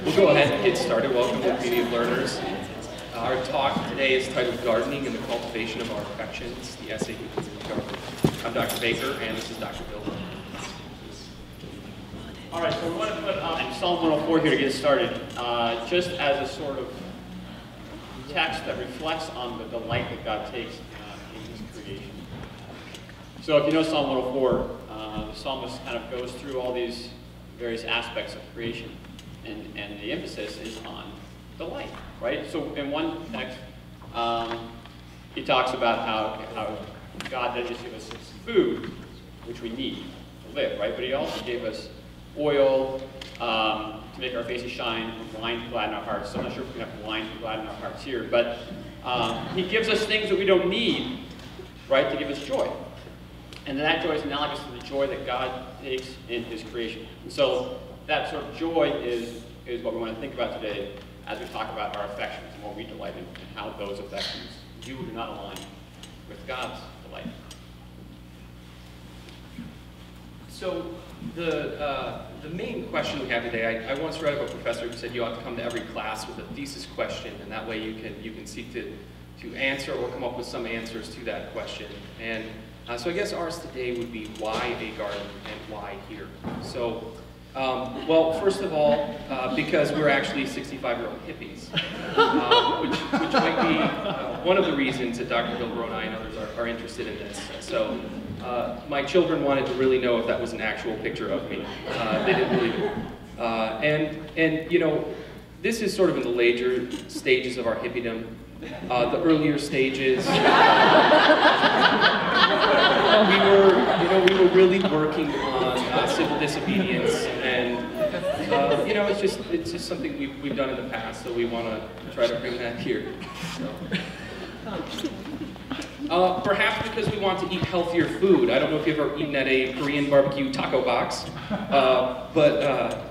We'll go ahead and get started. Welcome to the Community of Learners. Our talk today is titled Gardening and the Cultivation of Our Affections, the essay we covered. I'm Dr. Baker, and this is Dr. Bill. All right, so we want to put Psalm 104 here to get started, just as a sort of text that reflects on the delight that God takes in His creation. So if you know Psalm 104, the psalmist kind of goes through all these various aspects of creation, and the emphasis is on delight, right? So in one text, he talks about how God doesn't just give us food, which we need to live, right? But He also gave us oil to make our faces shine, wine to gladden our hearts. So I'm not sure if we can have wine to gladden our hearts here, but He gives us things that we don't need, right, to give us joy. And that joy is analogous to the joy that God takes in His creation. And so that sort of joy is what we want to think about today as we talk about our affections and what we delight in, and how those affections do or do not align with God's delight. So the main question we have today, I once read of a professor who said you ought to come to every class with a thesis question, and that way you can seek to answer or come up with some answers to that question. And so I guess ours today would be why a garden and why here. So, well, first of all, because we're actually 65-year-old hippies, which might be one of the reasons that Dr. Bill and I and others are interested in this. So my children wanted to really know if that was an actual picture of me. They didn't believe it. And you know, this is sort of in the later stages of our hippiedom. The earlier stages, we were really working on civil disobedience, and you know, it's just something we've done in the past, so we want to try to bring that here. So. Perhaps because we want to eat healthier food. I don't know if you've ever eaten at a Korean barbecue taco box, but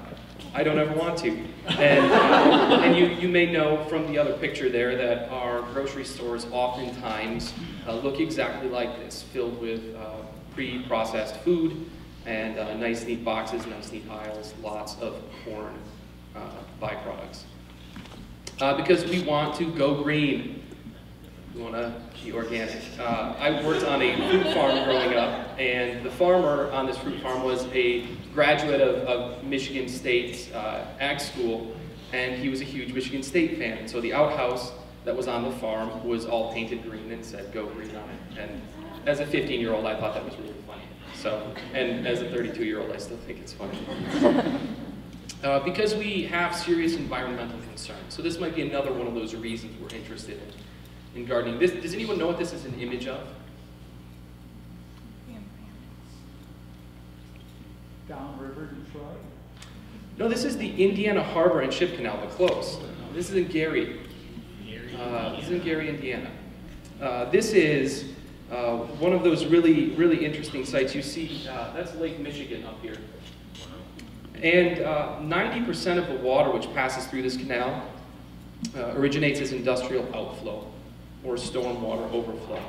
I don't ever want to. And you may know from the other picture there that our grocery stores oftentimes look exactly like this, filled with pre-processed food and nice neat boxes, nice neat aisles, lots of corn byproducts. Because we want to go green. We want to be organic. I worked on a fruit farm growing up, and the farmer on this fruit farm was a graduate of Michigan State's ag school, and he was a huge Michigan State fan. And so the outhouse that was on the farm was all painted green and said "Go Green" on it. And as a 15-year-old, I thought that was really funny. So, and as a 32-year-old, I still think it's funny. Because we have serious environmental concerns. So this might be another one of those reasons we're interested in gardening. Does anyone know what this is an image of? Downriver Detroit? No, this is the Indiana Harbor and Ship Canal, but close. This is in Gary. This is in Gary, Indiana. This is one of those really, really interesting sites. You see, that's Lake Michigan up here. And 90% of the water which passes through this canal originates as industrial outflow or stormwater overflow.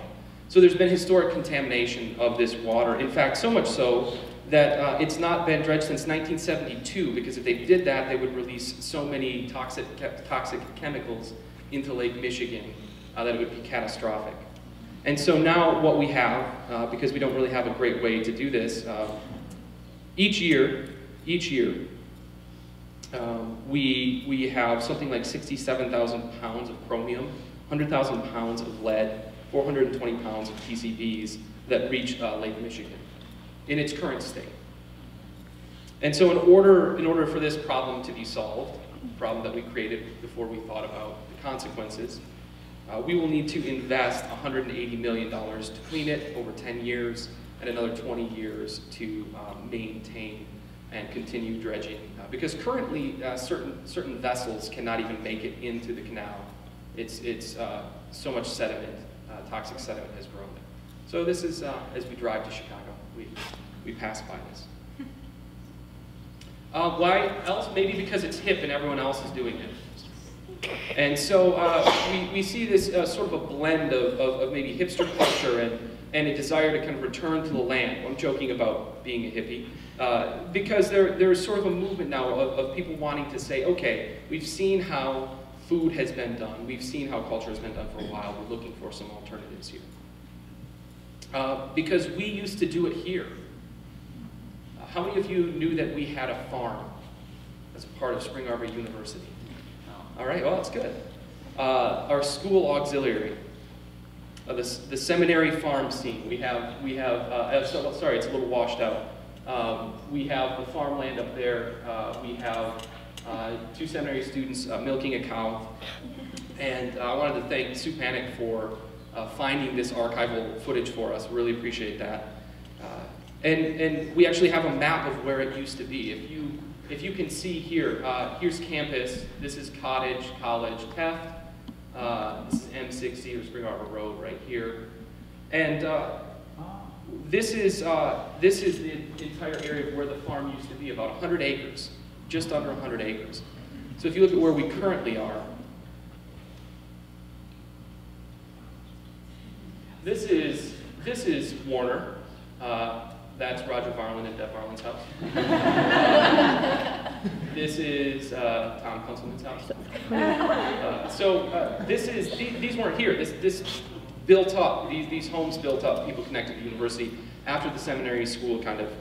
So there's been historic contamination of this water. In fact, so much so that it's not been dredged since 1972, because if they did that, they would release so many toxic chemicals into Lake Michigan that it would be catastrophic. And so now what we have, because we don't really have a great way to do this, each year, we have something like 67,000 pounds of chromium, 100,000 pounds of lead, 420 pounds of PCBs that reach Lake Michigan in its current state. And so in order for this problem to be solved, the problem that we created before we thought about the consequences, we will need to invest $180 million to clean it over 10 years and another 20 years to maintain and continue dredging. Because currently, certain vessels cannot even make it into the canal. It's so much sediment, toxic sediment has grown. So this is, as we drive to Chicago, we pass by this. Why else? Maybe because it's hip and everyone else is doing it. And so we see this sort of a blend of maybe hipster culture and a desire to kind of return to the land. I'm joking about being a hippie, because there's sort of a movement now of people wanting to say, okay, we've seen how food has been done, we've seen how culture has been done for a while, we're looking for some alternatives here. Because we used to do it here. How many of you knew that we had a farm as a part of Spring Arbor University? All right, well, that's good. Our school auxiliary, the seminary farm scene. We have sorry, it's a little washed out. We have the farmland up there. We have 2 seminary students milking a cow. And I wanted to thank Sue Panic for finding this archival footage for us. Really appreciate that. And we actually have a map of where it used to be. If you can see here, here's campus. This is Cottage, College, Taft. This is M60 or Spring Arbor Road right here. And this is the entire area of where the farm used to be, about 100 acres, just under 100 acres. So if you look at where we currently are, this is Warner. That's Roger Varlin and Deb Varlin's house. This is Tom Kunzelman's house. These weren't here. This built up. These homes built up. People connected to the university after the seminary school kind of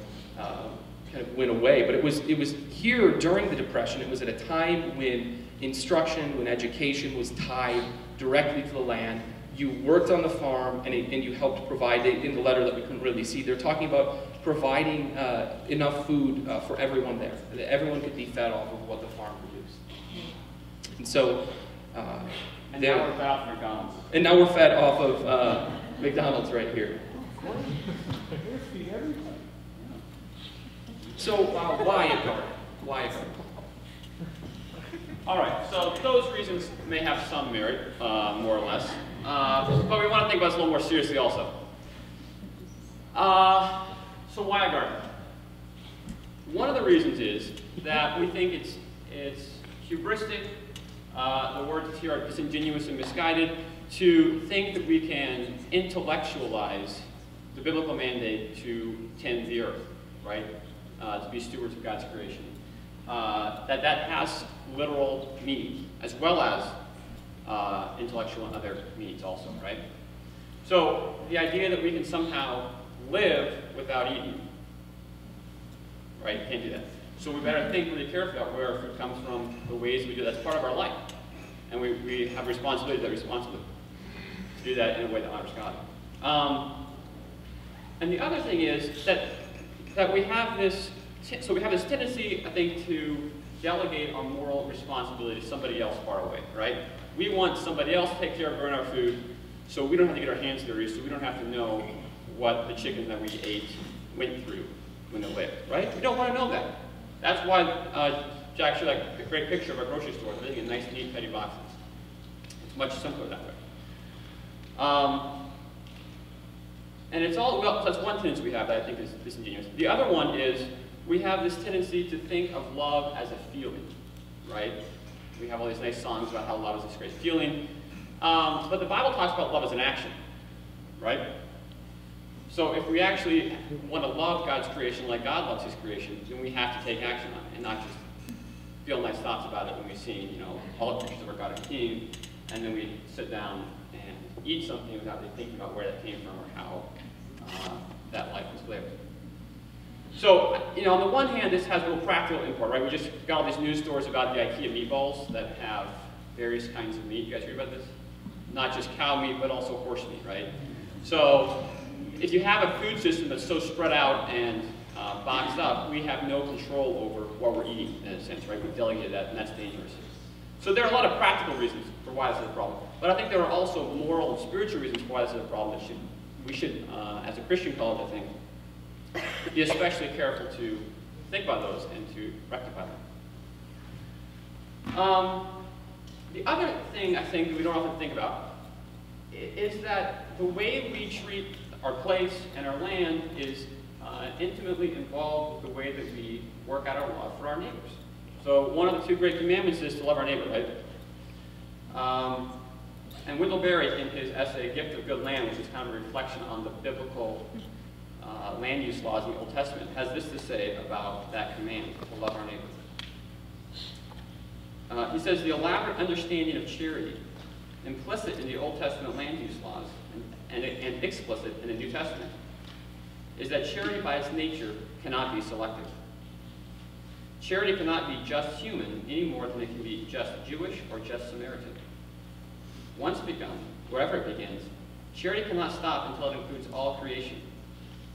went away. But it was here during the Depression. It was at a time when instruction, when education was tied directly to the land. You worked on the farm, and you helped provide, in the letter that we couldn't really see, they're talking about providing enough food for everyone there, that everyone could be fed off of what the farm produced. And so... and now we're fed off McDonald's. And now we're fed off of McDonald's right here. So why a garden? Why a garden? All right, so those reasons may have some merit, more or less. But we want to think about this a little more seriously also. So why a garden? One of the reasons is that we think it's hubristic, the words here are disingenuous and misguided, to think that we can intellectualize the biblical mandate to tend the earth, right? To be stewards of God's creation. That has literal meaning, as well as intellectual and other meanings also, right? So the idea that we can somehow live without eating, right? Can't do that. So we better think really carefully about where our food comes from, the ways we do that. That's part of our life. And we have responsibility to do that in a way that honors God. And the other thing is that we have this, so we have this tendency, I think, to delegate our moral responsibility to somebody else far away, right? We want somebody else to take care of our food, so we don't have to get our hands dirty, so we don't have to know what the chicken that we ate went through when it lived, right? We don't want to know that. That's why Jack showed a great picture of our grocery store, living in nice, neat, petty boxes. It's much simpler that way. And it's all, well, that's one tendency we have that I think is disingenuous. The other one is we have this tendency to think of love as a feeling, right? We have all these nice songs about how love is this great feeling. But the Bible talks about love as an action, right? So if we actually want to love God's creation like God loves his creation, then we have to take action on it and not just feel nice thoughts about it when we sing, all the pictures of our God and King, and then we sit down and eat something without really thinking about where that came from or how that life was lived. So, on the one hand, this has a little practical import, right? We just got all these news stories about the IKEA meatballs that have various kinds of meat. You guys heard about this? Not just cow meat, but also horse meat, right? So, if you have a food system that's so spread out and boxed up, we have no control over what we're eating, in a sense, right? We've delegated that, and that's dangerous. So there are a lot of practical reasons for why this is a problem. But I think there are also moral and spiritual reasons for why this is a problem that we should, as a Christian college, I think, be especially careful to think about those and to rectify them. The other thing I think that we don't often think about is that the way we treat our place and our land is intimately involved with the way that we work out our love for our neighbors. So one of the two great commandments is to love our neighbor, right? And Wendell Berry, in his essay, Gift of Good Land, which is kind of a reflection on the biblical land use laws in the Old Testament, has this to say about that command, to love our neighbor. He says, the elaborate understanding of charity, implicit in the Old Testament land use laws and explicit in the New Testament, is that charity by its nature cannot be selective. Charity cannot be just human any more than it can be just Jewish or just Samaritan. Once begun, wherever it begins, charity cannot stop until it includes all creation.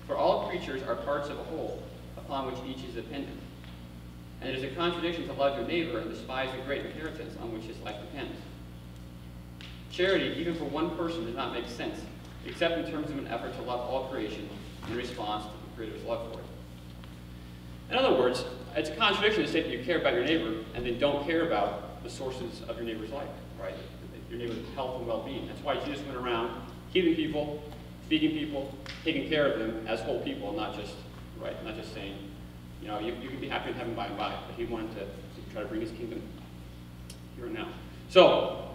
For all creatures are parts of a whole, upon which each is dependent. And it is a contradiction to love your neighbor and despise the great inheritance on which his life depends. Charity, even for one person, does not make sense, except in terms of an effort to love all creation in response to the Creator's love for it. In other words, it's a contradiction to say that you care about your neighbor and then don't care about the sources of your neighbor's life, right? Your neighbor's health and well-being. That's why Jesus went around healing people, feeding people, taking care of them as whole people, not just saying, you know, you can be happy in heaven by and by. But he wanted to try to bring his kingdom here and now. So,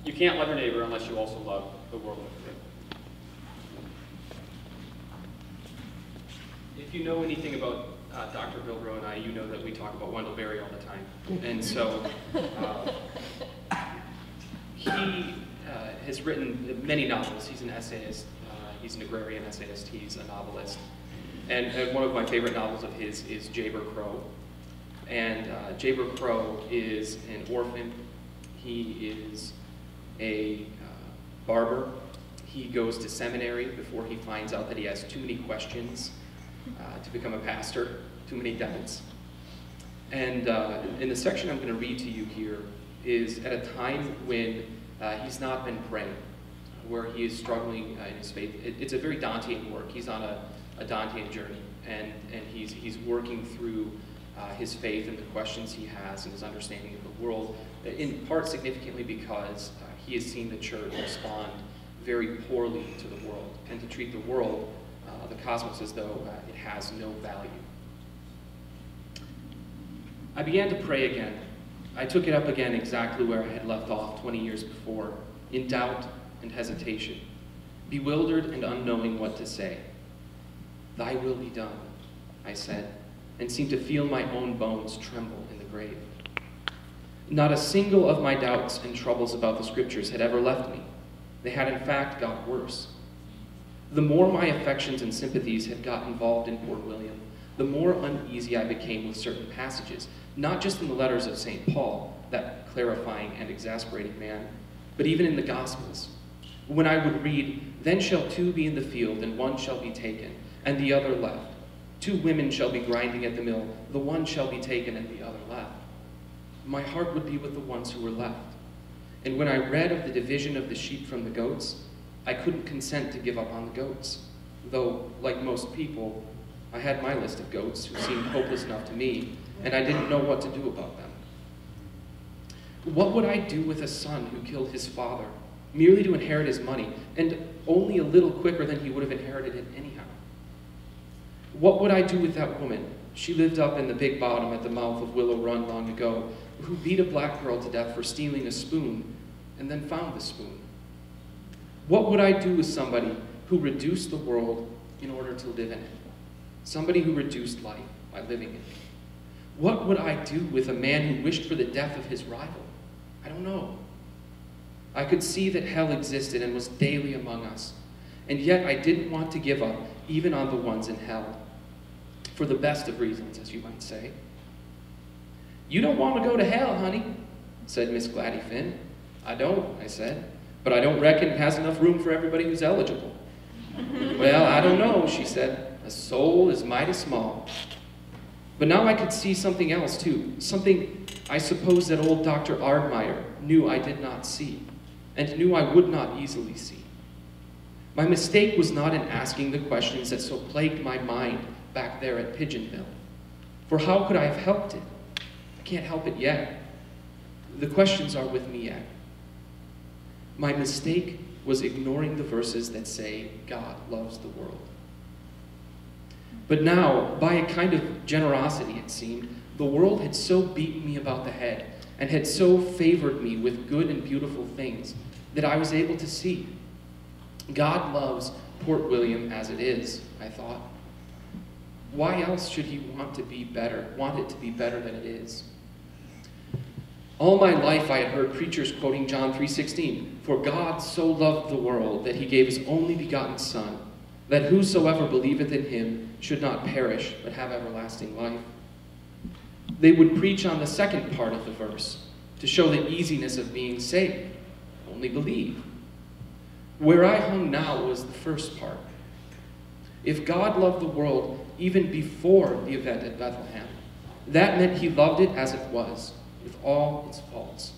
you can't love your neighbor unless you also love the world with it. If you know anything about Dr. Bilbro and I, you know that we talk about Wendell Berry all the time. And so he has written many novels. He's an essayist. He's an agrarian essayist. He's a novelist. And one of my favorite novels of his is Jayber Crow. And Jayber Crow is an orphan. He is a barber. He goes to seminary before he finds out that he has too many questions to become a pastor, too many doubts. And in the section I'm going to read to you here is at a time when he's not been praying, where he is struggling in his faith. It's a very daunting work. He's on a daunting journey, and he's working through his faith and the questions he has and his understanding of the world, in part significantly because he has seen the church respond very poorly to the world, and to treat the world, the cosmos, as though it has no value. I began to pray again. I took it up again exactly where I had left off 20 years before, in doubt and hesitation, bewildered and unknowing what to say. Thy will be done, I said, and seemed to feel my own bones tremble in the grave. Not a single of my doubts and troubles about the scriptures had ever left me. They had in fact got worse. The more my affections and sympathies had got involved in poor William, the more uneasy I became with certain passages, not just in the letters of St. Paul, that clarifying and exasperating man, but even in the Gospels. When I would read, "Then shall two be in the field, and one shall be taken, and the other left. Two women shall be grinding at the mill, the one shall be taken, and the other left." My heart would be with the ones who were left. And when I read of the division of the sheep from the goats, I couldn't consent to give up on the goats, though, like most people, I had my list of goats who seemed hopeless enough to me, and I didn't know what to do about them. What would I do with a son who killed his father, merely to inherit his money, and only a little quicker than he would have inherited it anyhow? What would I do with that woman? She lived up in the Big Bottom at the mouth of Willow Run long ago, who beat a black girl to death for stealing a spoon, and then found the spoon. What would I do with somebody who reduced the world in order to live in it? Somebody who reduced life by living in it. What would I do with a man who wished for the death of his rival? I don't know. I could see that hell existed and was daily among us, and yet I didn't want to give up even on the ones in hell, for the best of reasons, as you might say. "You don't want to go to hell, honey," said Miss Gladdy Finn. "I don't," I said, "but I don't reckon it has enough room for everybody who's eligible." "Well, I don't know," she said. "A soul is mighty small." But now I could see something else, too. Something I suppose that old Dr. Ardmeyer knew I did not see, and knew I would not easily see. My mistake was not in asking the questions that so plagued my mind back there at Pigeonville. For how could I have helped it? I can't help it yet. The questions are with me yet. My mistake was ignoring the verses that say God loves the world. But now, by a kind of generosity, it seemed, the world had so beaten me about the head and had so favored me with good and beautiful things that I was able to see. God loves Port William as it is, I thought. Why else should he want it to be better than it is? All my life I had heard preachers quoting John 3:16, "For God so loved the world that he gave his only begotten Son, that whosoever believeth in him should not perish, but have everlasting life." They would preach on the second part of the verse to show the easiness of being saved. Only believe. Where I hung now was the first part. If God loved the world even before the event at Bethlehem, that meant he loved it as it was, with all its faults.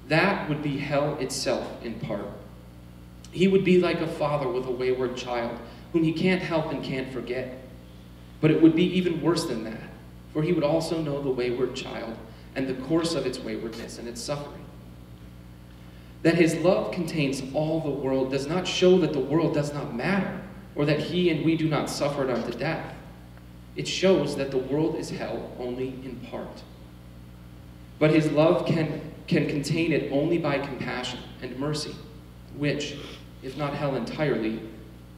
That would be hell itself in part. He would be like a father with a wayward child, whom he can't help and can't forget. But it would be even worse than that, for he would also know the wayward child and the course of its waywardness and its suffering. That his love contains all the world does not show that the world does not matter, or that he and we do not suffer it unto death. It shows that the world is hell only in part. But his love can contain it only by compassion and mercy, which, if not hell entirely,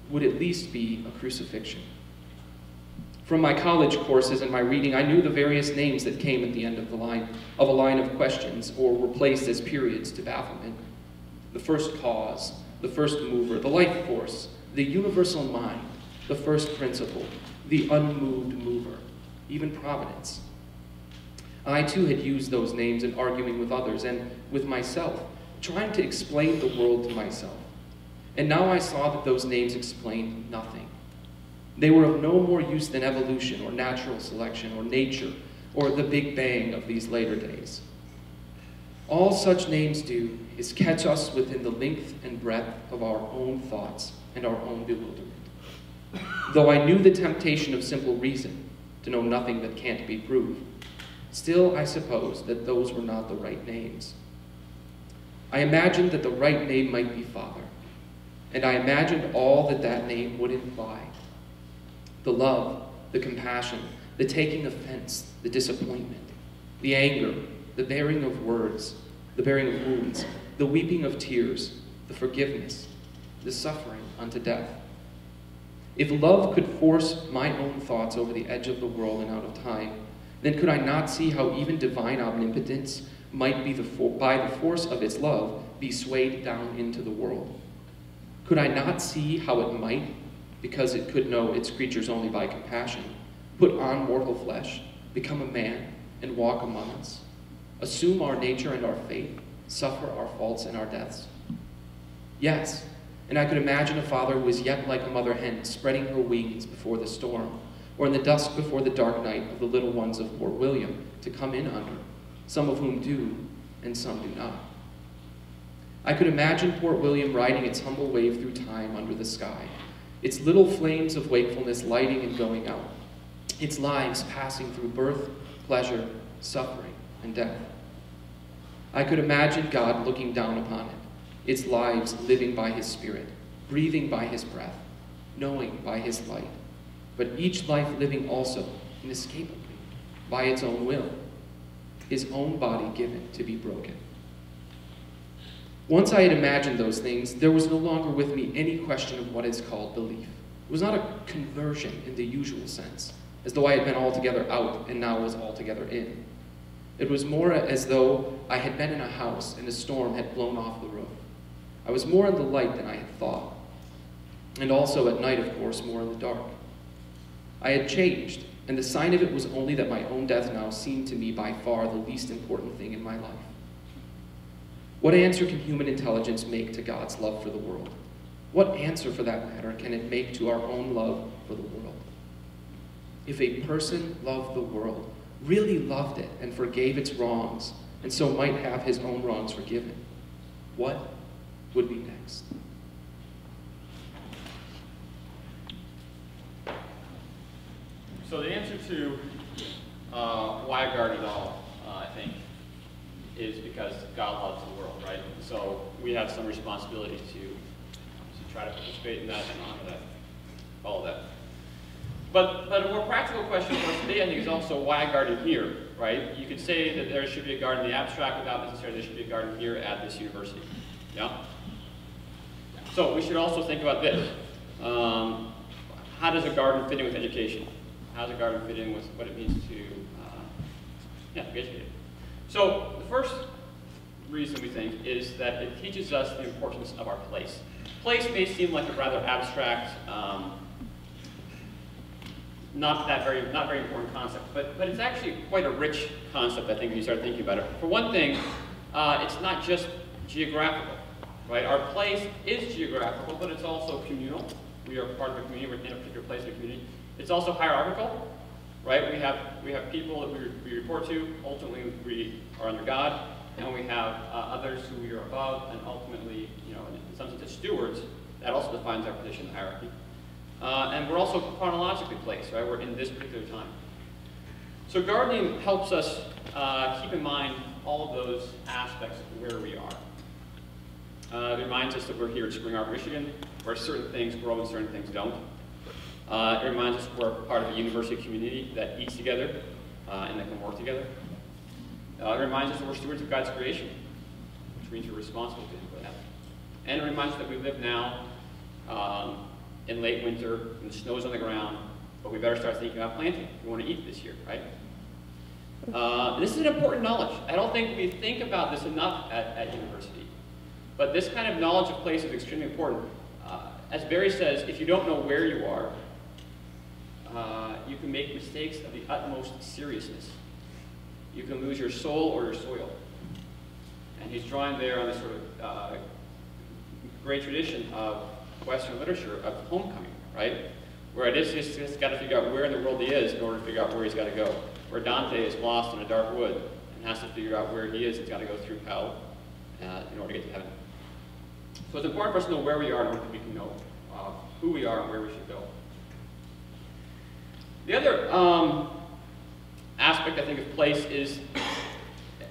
would at least be a crucifixion. From my college courses and my reading, I knew the various names that came at the end of a line of questions, or were placed as periods to bafflement. The first cause, the first mover, the life force, the universal mind, the first principle, the unmoved mover, even providence. I too had used those names in arguing with others and with myself, trying to explain the world to myself. And now I saw that those names explained nothing. They were of no more use than evolution or natural selection or nature or the Big Bang of these later days. All such names do is catch us within the length and breadth of our own thoughts and our own bewilderment. Though I knew the temptation of simple reason, to know nothing that can't be proved, still I suppose that those were not the right names. I imagined that the right name might be Father, and I imagined all that that name would imply. The love, the compassion, the taking offense, the disappointment, the anger, the bearing of words, the bearing of wounds, the weeping of tears, the forgiveness, the suffering unto death. If love could force my own thoughts over the edge of the world and out of time, then could I not see how even divine omnipotence might be by the force of its love be swayed down into the world? Could I not see how it might, because it could know its creatures only by compassion, put on mortal flesh, become a man, and walk among us, assume our nature and our faith, suffer our faults and our deaths? Yes, and I could imagine a father who is yet like a mother hen, spreading her wings before the storm, or in the dusk before the dark night of the little ones of Port William to come in under, some of whom do, and some do not. I could imagine Port William riding its humble wave through time under the sky, its little flames of wakefulness lighting and going out, its lives passing through birth, pleasure, suffering, and death. I could imagine God looking down upon it, its lives living by his Spirit, breathing by his breath, knowing by his light, but each life living also, inescapably, by its own will, his own body given to be broken. Once I had imagined those things, there was no longer with me any question of what is called belief. It was not a conversion in the usual sense, as though I had been altogether out and now was altogether in. It was more as though I had been in a house and a storm had blown off the roof. I was more in the light than I had thought, and also at night, of course, more in the dark. I had changed, and the sign of it was only that my own death now seemed to me by far the least important thing in my life. What answer can human intelligence make to God's love for the world? What answer, for that matter, can it make to our own love for the world? If a person loved the world, really loved it, and forgave its wrongs, and so might have his own wrongs forgiven, what would be next? So the answer to why guard it all, I think, is because God loves the world, right? So we have some responsibility to try to participate in that and honor that, all of that. But a more practical question for us today, I think, is also why guard it here, right? You could say that there should be a garden in the abstract without necessarily there should be a garden here at this university. Yeah? So we should also think about this. How does a garden fit in with education? How does a garden fit in with what it means to be educated? So the first reason we think is that it teaches us the importance of our place. Place may seem like a rather abstract, not very important concept, but it's actually quite a rich concept, I think, when you start thinking about it. For one thing, it's not just geographical, right? Our place is geographical, but it's also communal. We are part of a community, we're in a particular place in a community. It's also hierarchical, right? We have people that we report to, ultimately we are under God, and we have others who we are above, and ultimately, you know, in some sense, as stewards, that also defines our position in the hierarchy. And we're also chronologically placed, right? We're in this particular time. So gardening helps us keep in mind all of those aspects of where we are. It reminds us that we're here at Spring Arbor, Michigan, where certain things grow and certain things don't. It reminds us we're part of a university community that eats together and that can work together. It reminds us that we're stewards of God's creation, which means we're responsible to Him for that. And it reminds us that we live now in late winter, and the snow's on the ground, but we better start thinking about planting. We want to eat this year, right? This is an important knowledge. I don't think we think about this enough at university. But this kind of knowledge of place is extremely important. As Barry says, if you don't know where you are, you can make mistakes of the utmost seriousness. You can lose your soul or your soil. And he's drawing there on this sort of great tradition of Western literature of homecoming, right? Where it is just got to figure out where in the world he is in order to figure out where he's got to go. Where Dante is lost in a dark wood and has to figure out where he is, he's got to go through hell in order to get to heaven. So it's important for us to know where we are in order that we can know who we are and where we should go. The other aspect, I think, of place is,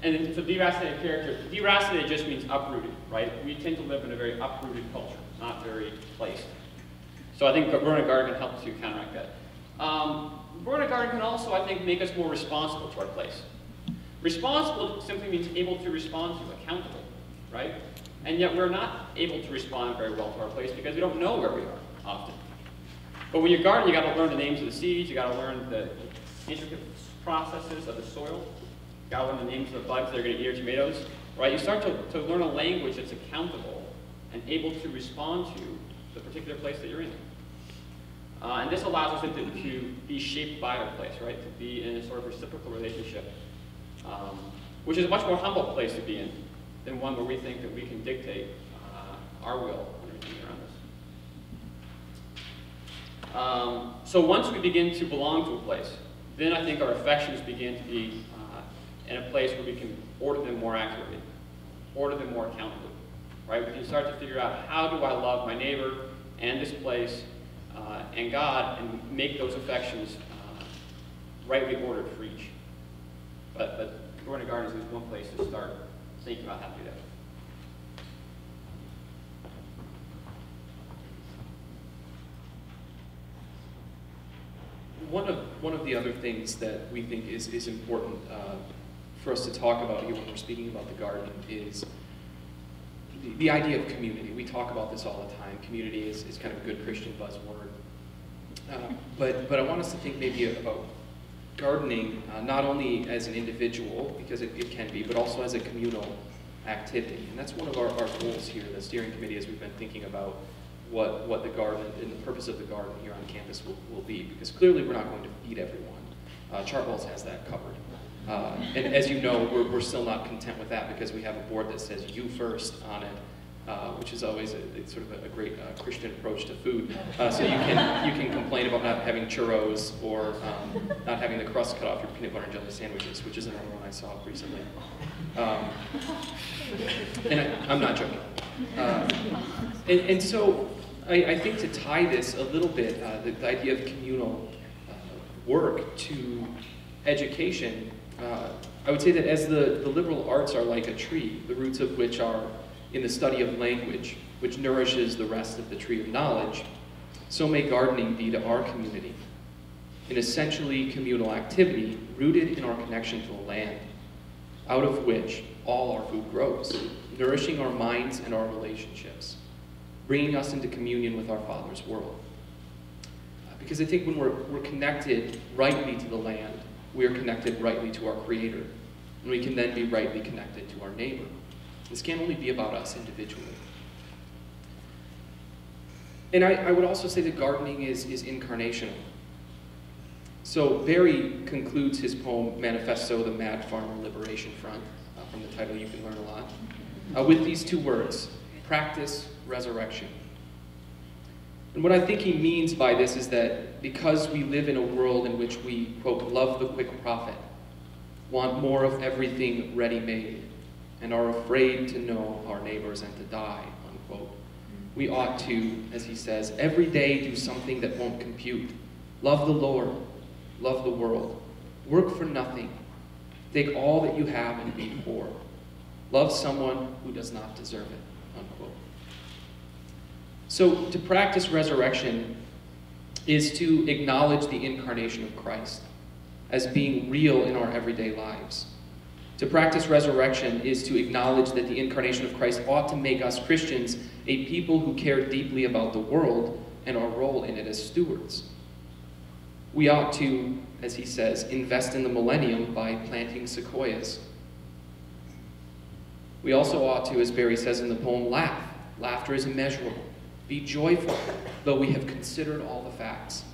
and it's a deracinated character. Deracinated just means uprooted, right? We tend to live in a very uprooted culture, not very placed. So I think growing a garden can help to counteract that. Growing a garden can also, I think, make us more responsible to our place. Responsible simply means able to respond to, accountable, right? And yet we're not able to respond very well to our place because we don't know where we are often. But when you garden, you got to learn the names of the seeds, you got to learn the intricate processes of the soil, you got to learn the names of the bugs that are going to eat your tomatoes, right? You start to learn a language that's accountable and able to respond to the particular place that you're in. And this allows us to be shaped by our place, right? To be in a sort of reciprocal relationship, which is a much more humble place to be in than one where we think that we can dictate our will on everything around us. So once we begin to belong to a place, then I think our affections begin to be in a place where we can order them more accurately, order them more accountably, right? We can start to figure out, how do I love my neighbor and this place and God, and make those affections rightly ordered for each. But growing a garden is one place to start thinking about how to do that. One of the other things that we think is important for us to talk about here when we're speaking about the garden is the idea of community. We talk about this all the time. Community is kind of a good Christian buzzword. But I want us to think maybe about gardening not only as an individual, because it can be, but also as a communal activity. And that's one of our goals here, the steering committee, as we've been thinking about what the garden and the purpose of the garden here on campus will be. Because clearly we're not going to feed everyone. Chartwell's has that covered. And as you know, we're still not content with that because we have a board that says you first on it, which is always sort of a great Christian approach to food. So you can complain about not having churros or not having the crust cut off your peanut butter and jelly sandwiches, which is another one I saw recently. And I'm not joking. And so I think to tie this a little bit, the idea of communal work to education, I would say that as the liberal arts are like a tree, the roots of which are in the study of language, which nourishes the rest of the tree of knowledge, so may gardening be to our community, an essentially communal activity rooted in our connection to the land, out of which all our food grows, nourishing our minds and our relationships, bringing us into communion with our Father's world. Because I think when we're connected rightly to the land, we are connected rightly to our Creator, and we can then be rightly connected to our neighbor. This can't only be about us individually. And I would also say that gardening is incarnational. So Barry concludes his poem, Manifesto, the Mad Farmer Liberation Front, from the title you can learn a lot, with these two words, practice resurrection. And what I think he means by this is that because we live in a world in which we, quote, love the quick profit, want more of everything ready-made, and are afraid to know our neighbors and to die, unquote, we ought to, as he says, every day do something that won't compute. Love the Lord, love the world, work for nothing, take all that you have and be poor. Love someone who does not deserve it, unquote. So to practice resurrection is to acknowledge the incarnation of Christ as being real in our everyday lives. To practice resurrection is to acknowledge that the incarnation of Christ ought to make us Christians a people who care deeply about the world and our role in it as stewards. We ought to, as he says, invest in the millennium by planting sequoias. We also ought to, as Barry says in the poem, laugh. Laughter is immeasurable. Be joyful, though we have considered all the facts.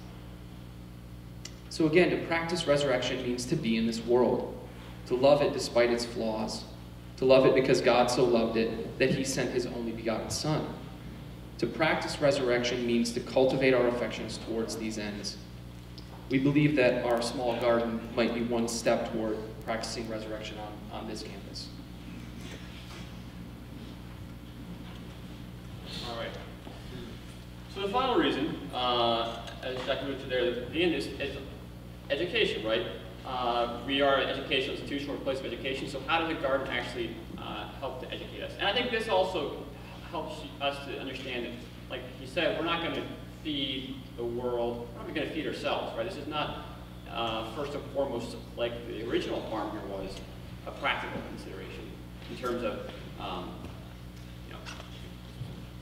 So again, to practice resurrection means to be in this world, to love it despite its flaws, to love it because God so loved it that he sent his only begotten Son. To practice resurrection means to cultivate our affections towards these ends. We believe that our small garden might be one step toward practicing resurrection on this campus. All right. So the final reason, as Jack alluded to there, the end is education, right? We are an educational institution, we're a place of education, so how does the garden actually help to educate us? And I think this also helps us to understand that, like he said, we're not going to feed the world, we're not going to feed ourselves, right? This is not, first and foremost, like the original farm here was, a practical consideration in terms of,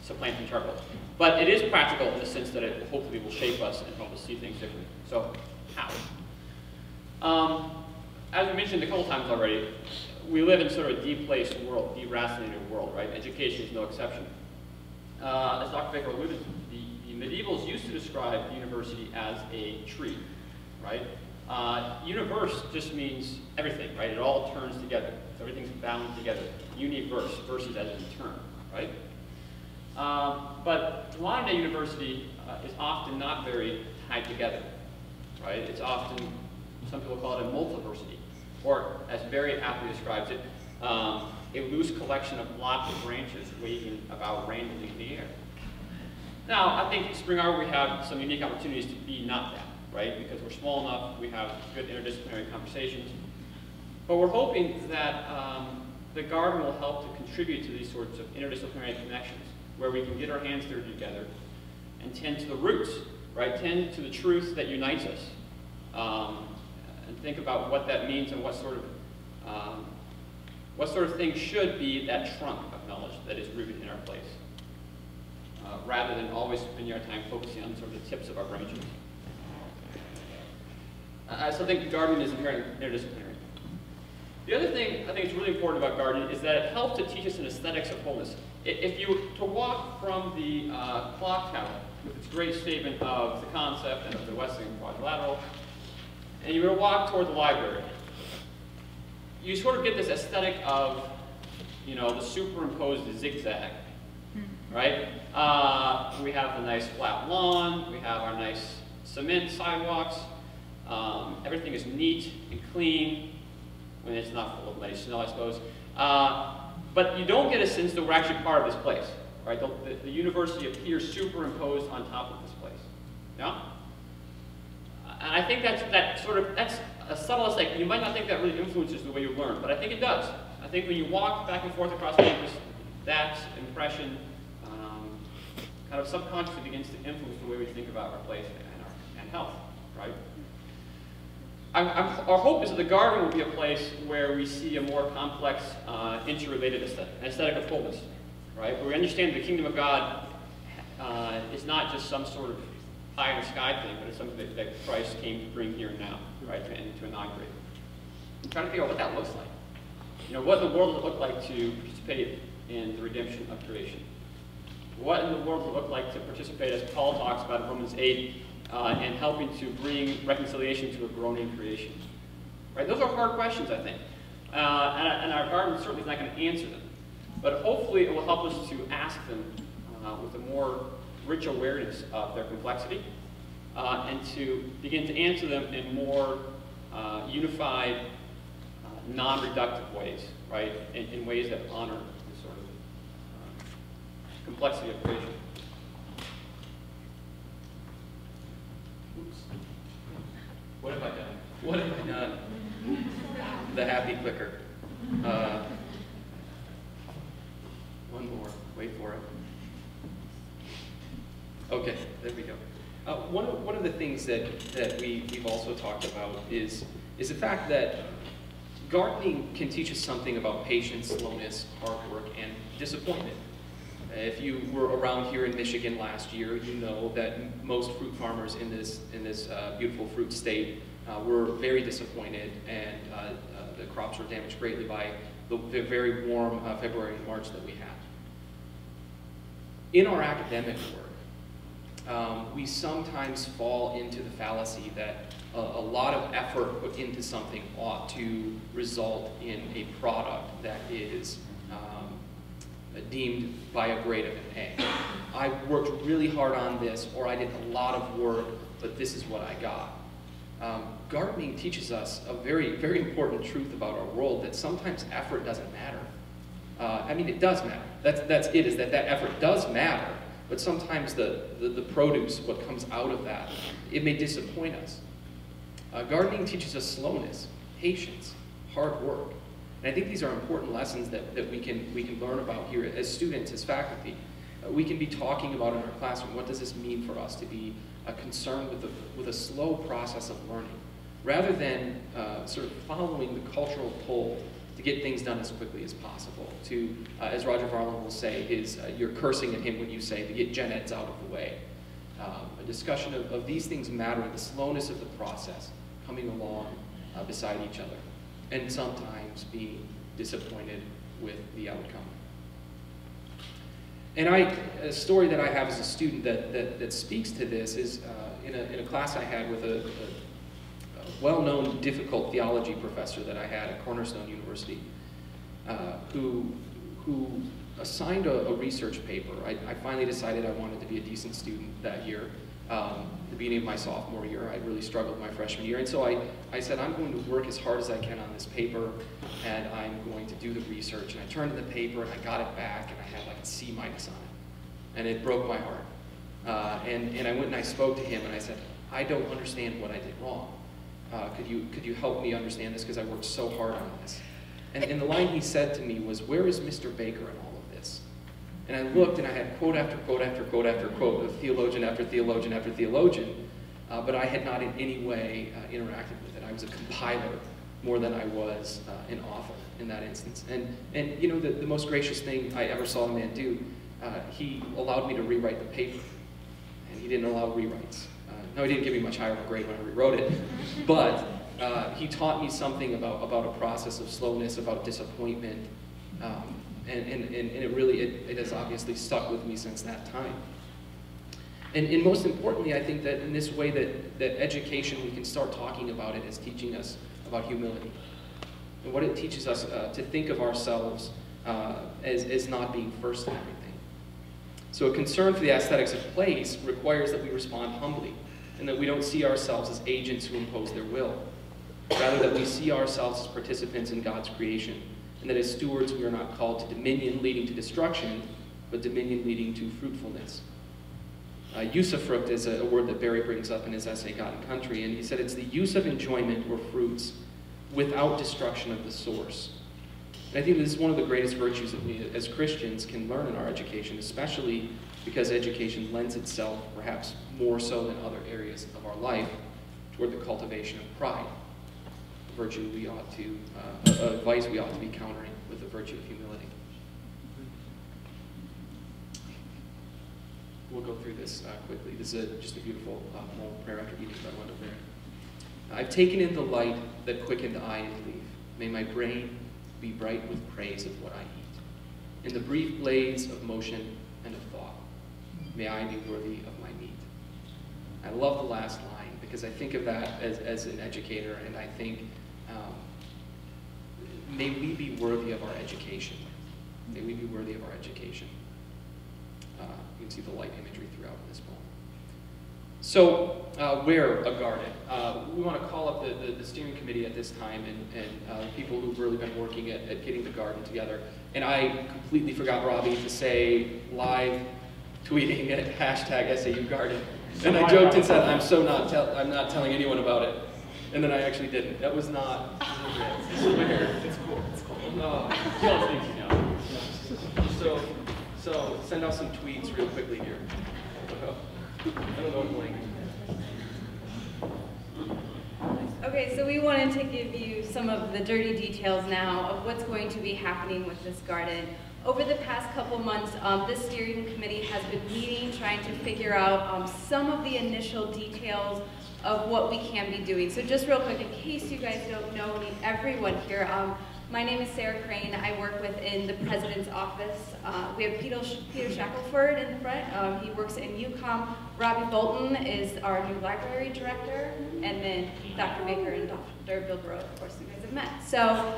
supplanting charcoal. But it is practical in the sense that it hopefully will shape us and help us see things differently. So, how? As we mentioned a couple times already, we live in sort of a deplaced world, deracinated world, right? Education is no exception. As Dr. Baker alluded to, the medievals used to describe the university as a tree, right? Universe just means everything, right? It all turns together. So everything's bound together. Universe, versus as in term, right? But modern day university is often not very tied together, right? It's often, some people call it a multiversity, or as Barry aptly describes it, a loose collection of lots of branches waving about randomly in the air. Now, I think at Spring Arbor we have some unique opportunities to be not that, right? Because we're small enough, we have good interdisciplinary conversations. But we're hoping that the garden will help to contribute to these sorts of interdisciplinary connections, where we can get our hands dirty together and tend to the roots, right? Tend to the truth that unites us, and think about what that means and what sort of thing should be that trunk of knowledge that is rooted in our place, rather than always spending our time focusing on sort of the tips of our branches. I still think gardening is inherently interdisciplinary. The other thing I think is really important about gardening is that it helps to teach us an aesthetics of wholeness. If you were to walk from the clock tower with its great statement of the concept and of the Wesleyan quadrilateral, and you were to walk toward the library, you sort of get this aesthetic of, the superimposed zigzag, right? We have the nice flat lawn, we have our nice cement sidewalks, everything is neat and clean, when it's not full of muddy snow, I suppose. But you don't get a sense that we're actually part of this place, right? The university appears superimposed on top of this place, yeah? And I think that's a subtle aspect. You might not think that really influences the way you learn, but I think it does. I think when you walk back and forth across campus, that impression kind of subconsciously begins to influence the way we think about our place and health, right? our hope is that the garden will be a place where we see a more complex, interrelated aesthetic of wholeness, right? Where we understand the kingdom of God is not just some sort of pie in the sky thing, but it's something that Christ came to bring here and now, right, and to inaugurate. I'm trying to figure out what that looks like. You know, what in the world does it look like to participate in the redemption of creation? What in the world does it look like to participate, as Paul talks about in Romans 8, in helping to bring reconciliation to a groaning creation? Right? Those are hard questions, I think. And our garden certainly is not going to answer them. But hopefully it will help us to ask them with a more rich awareness of their complexity, and to begin to answer them in more unified, non-reductive ways, right? In ways that honor the sort of complexity of creation. Oops. What have I done? What have I done? The happy clicker. One more. Wait for it. Okay, there we go. One of the things that we've also talked about is the fact that gardening can teach us something about patience, slowness, hard work, and disappointment. If you were around here in Michigan last year, you know that most fruit farmers in this beautiful fruit state were very disappointed, and the crops were damaged greatly by the very warm February and March that we had. In our academic work, we sometimes fall into the fallacy that a lot of effort put into something ought to result in a product that is deemed by a grade of an A. I worked really hard on this, or I did a lot of work, but this is what I got. Gardening teaches us a very, very important truth about our world, that sometimes effort doesn't matter. I mean, it does matter. That's it, is that effort does matter, but sometimes the produce, what comes out of that, it may disappoint us. Gardening teaches us slowness, patience, hard work. And I think these are important lessons that we can learn about here as students, as faculty. We can be talking about in our classroom, what does this mean for us to be concerned with a slow process of learning, rather than sort of following the cultural pull to get things done as quickly as possible. To, as Roger Varlin will say, you're cursing at him when you say to get gen eds out of the way. A discussion of these things matter, the slowness of the process, coming along beside each other, and sometimes being disappointed with the outcome. And a story that I have as a student that speaks to this is in a class I had with a well-known difficult theology professor that I had at Cornerstone University, who assigned a research paper. I finally decided I wanted to be a decent student that year. The beginning of my sophomore year, I really struggled my freshman year, and so I said, I'm going to work as hard as I can on this paper, and I'm going to do the research. And I turned in the paper, and I got it back, and I had like a C- on it, and it broke my heart. And I went and I spoke to him, and I said, I don't understand what I did wrong. Could you help me understand this, because I worked so hard on this? And the line he said to me was, where is Mr. Baker in all of this? And I looked, and I had quote after quote after quote after quote of theologian after theologian after theologian, but I had not in any way interacted with it. I was a compiler more than I was an author in that instance. And you know, the most gracious thing I ever saw a man do, he allowed me to rewrite the paper, and he didn't allow rewrites. No, he didn't give me much higher of a grade when I rewrote it, but he taught me something about a process of slowness, about disappointment, and it really, it has obviously stuck with me since that time. And most importantly, I think that in this way that education, we can start talking about it as teaching us about humility, and what it teaches us to think of ourselves as not being first in everything. So a concern for the aesthetics of place requires that we respond humbly, and that we don't see ourselves as agents who impose their will. Rather, that we see ourselves as participants in God's creation, and that as stewards we are not called to dominion leading to destruction, but dominion leading to fruitfulness. Usufruct is a word that Barry brings up in his essay, God and Country, and he said it's the use of enjoyment or fruits without destruction of the source. And I think this is one of the greatest virtues that we as Christians can learn in our education, especially because education lends itself, perhaps more so than other areas of our life, toward the cultivation of pride. virtue we ought to, a vice we ought to be countering with the virtue of humility. We'll go through this quickly. This is just a beautiful morning prayer after eating by one of there. I've taken in the light that quickened eye and leaf. May my brain be bright with praise of what I eat. In the brief blaze of motion and of thought, may I be worthy of my meat. I love the last line because I think of that as an educator, and I think, may we be worthy of our education. May we be worthy of our education. You can see the light imagery throughout this poem. So, where a garden? We want to call up the steering committee at this time and people who've really been working at getting the garden together. And I completely forgot, Robbie, to say live tweeting at hashtag SAU Garden. And I joked and said, I'm not telling anyone about it. And then I actually didn't. That was not. It's cool. It's cool. She all thinks you know. So send out some tweets real quickly here. I don't know what language. Okay, so we wanted to give you some of the dirty details now of what's going to be happening with this garden. Over the past couple months, this steering committee has been meeting, trying to figure out some of the initial details of what we can be doing. So just real quick, in case you guys don't know everyone here, my name is Sarah Crane. I work within the president's office. We have Peter Shackelford in the front. He works in UCOM. Robbie Bolton is our new library director. And then Dr. Baker and Dr. Bill Burrow, of course, you guys have met. So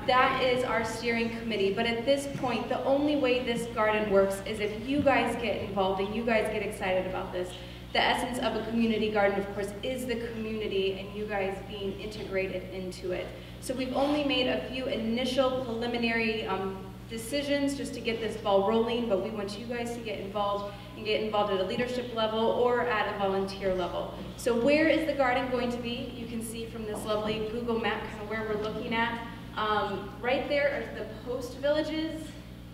that is our steering committee. But at this point, the only way this garden works is if you guys get involved and you guys get excited about this. The essence of a community garden, of course, is the community and you guys being integrated into it. So we've only made a few initial preliminary decisions just to get this ball rolling, but we want you guys to get involved and get involved at a leadership level or at a volunteer level. So where is the garden going to be? You can see from this lovely Google map kind of where we're looking at. Right there are the post villages.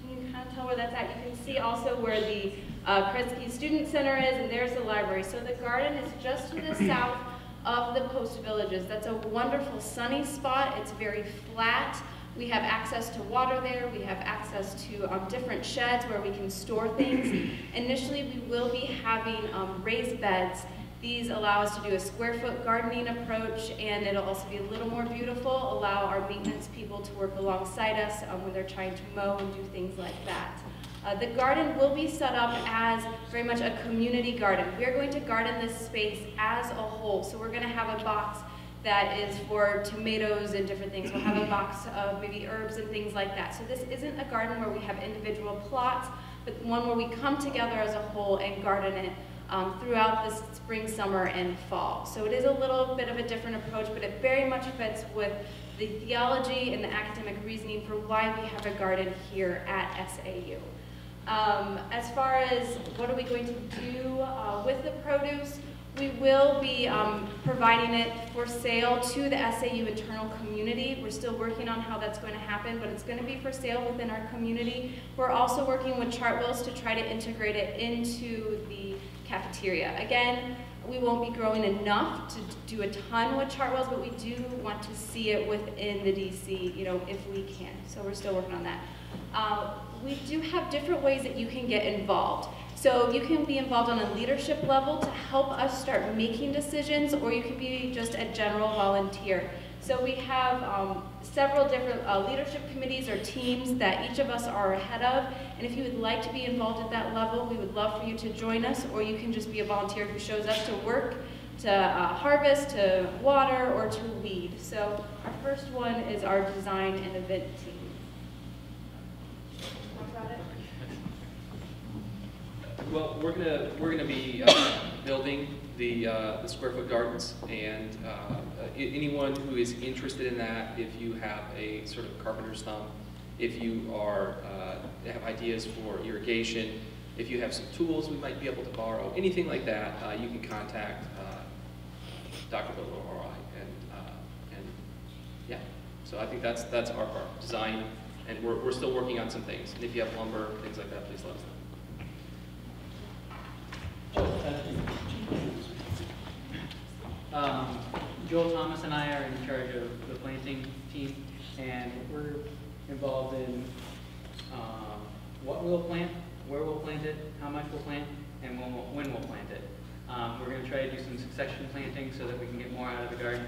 You can kind of tell where that's at. You can see also where the Kresge Student Center is, and there's the library. So the garden is just to the south of the post villages. That's a wonderful sunny spot. It's very flat. We have access to water there. We have access to different sheds where we can store things. Initially, we will be having raised beds. These allow us to do a square foot gardening approach, and it'll also be a little more beautiful, allow our maintenance people to work alongside us when they're trying to mow and do things like that. The garden will be set up as very much a community garden. We're going to garden this space as a whole. So we're going to have a box that is for tomatoes and different things. We'll have a box of maybe herbs and things like that. So this isn't a garden where we have individual plots, but one where we come together as a whole and garden it throughout the spring, summer, and fall. So it is a little bit of a different approach, but it very much fits with the theology and the academic reasoning for why we have a garden here at SAU. As far as what are we going to do with the produce, we will be providing it for sale to the SAU internal community. We're still working on how that's going to happen, but it's going to be for sale within our community. We're also working with Chartwells to try to integrate it into the cafeteria. Again, we won't be growing enough to do a ton with Chartwells, but we do want to see it within the DC, if we can. So we're still working on that. We do have different ways that you can get involved. So you can be involved on a leadership level to help us start making decisions, or you can be just a general volunteer. So we have several different leadership committees or teams that each of us are a head of, and if you would like to be involved at that level, we would love for you to join us, or you can just be a volunteer who shows up to work, to harvest, to water, or to weed. So our first one is our design and event team. Well, we're gonna be building the square foot gardens, and anyone who is interested in that, if you have a sort of carpenter's thumb, if you are have ideas for irrigation, if you have some tools we might be able to borrow, anything like that, you can contact Dr. Bill or I, and yeah. So I think that's our part, design, and we're still working on some things. And if you have lumber, things like that, please let us know. Joel Thomas and I are in charge of the planting team, and we're involved in what we'll plant, where we'll plant it, how much we'll plant, and when we'll plant it. We're going to try to do some succession planting so that we can get more out of the garden.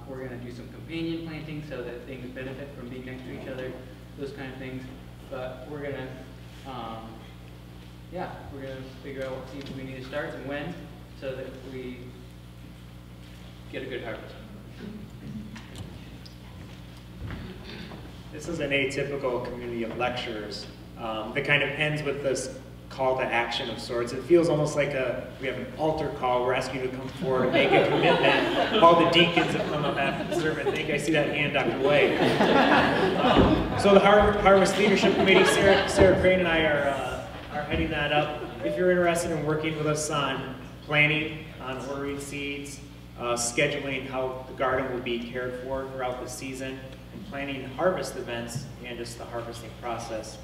We're going to do some companion planting so that things benefit from being next to each other, those kind of things. But we're going to, we're going to figure out what seeds we need to start and when so that we get a good harvest. This is an atypical community of lectures that kind of ends with this call to action of sorts. It feels almost like we have an altar call. We're asking you to come forward and make a commitment. All the deacons have come up after the sermon. I think I see that hand, Dr. White. So the Harvest Leadership Committee, Sarah Crane and I are heading that up. If you're interested in working with us on planning, on ordering seeds, scheduling how the garden will be cared for throughout the season, and planning harvest events and just the harvesting process,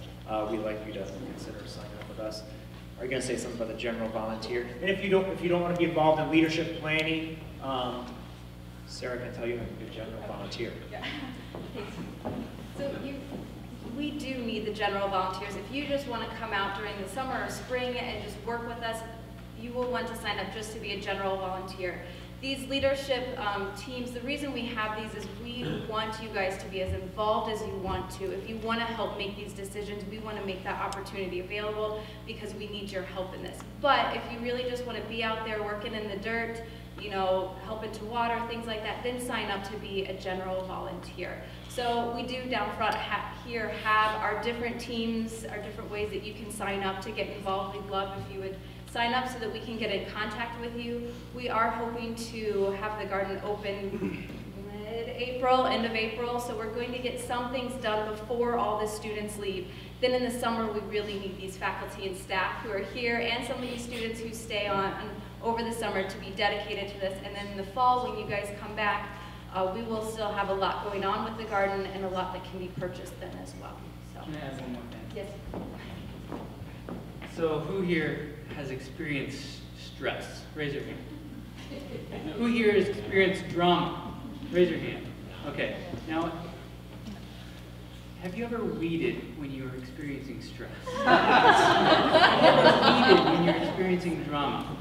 we'd like you to consider signing up with us. Are you going to say something about the general volunteer? And if you don't want to be involved in leadership planning, Sarah can tell you how to be a general volunteer. Yeah. So we do need the general volunteers. If you just want to come out during the summer or spring and just work with us, you will want to sign up just to be a general volunteer. These leadership teams, the reason we have these is we want you guys to be as involved as you want to. If you want to help make these decisions, we want to make that opportunity available because we need your help in this. But if you really just want to be out there working in the dirt, you know, helping to water, things like that, then sign up to be a general volunteer. So we do down front here have our different teams, our different ways that you can sign up to get involved. We'd love if you would sign up so that we can get in contact with you. We are hoping to have the garden open mid-April, end of April, so we're going to get some things done before all the students leave. Then in the summer, we really need these faculty and staff who are here and some of these students who stay on over the summer to be dedicated to this. And then in the fall, when you guys come back, we will still have a lot going on with the garden and a lot that can be purchased then as well. So. Can I add one more thing? Yes. So who here has experienced stress? Raise your hand. Who here has experienced drama? Raise your hand. Okay. Now, have you ever weeded when you were experiencing stress? Have you ever weeded when you're experiencing drama?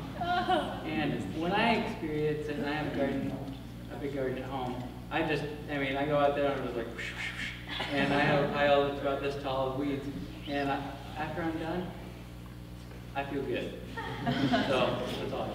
And when I experience it, and I have a big garden at home, I go out there and I'm just like, whoosh, whoosh, whoosh, and I pile about this tall of weeds, and after I'm done, I feel good. So that's all.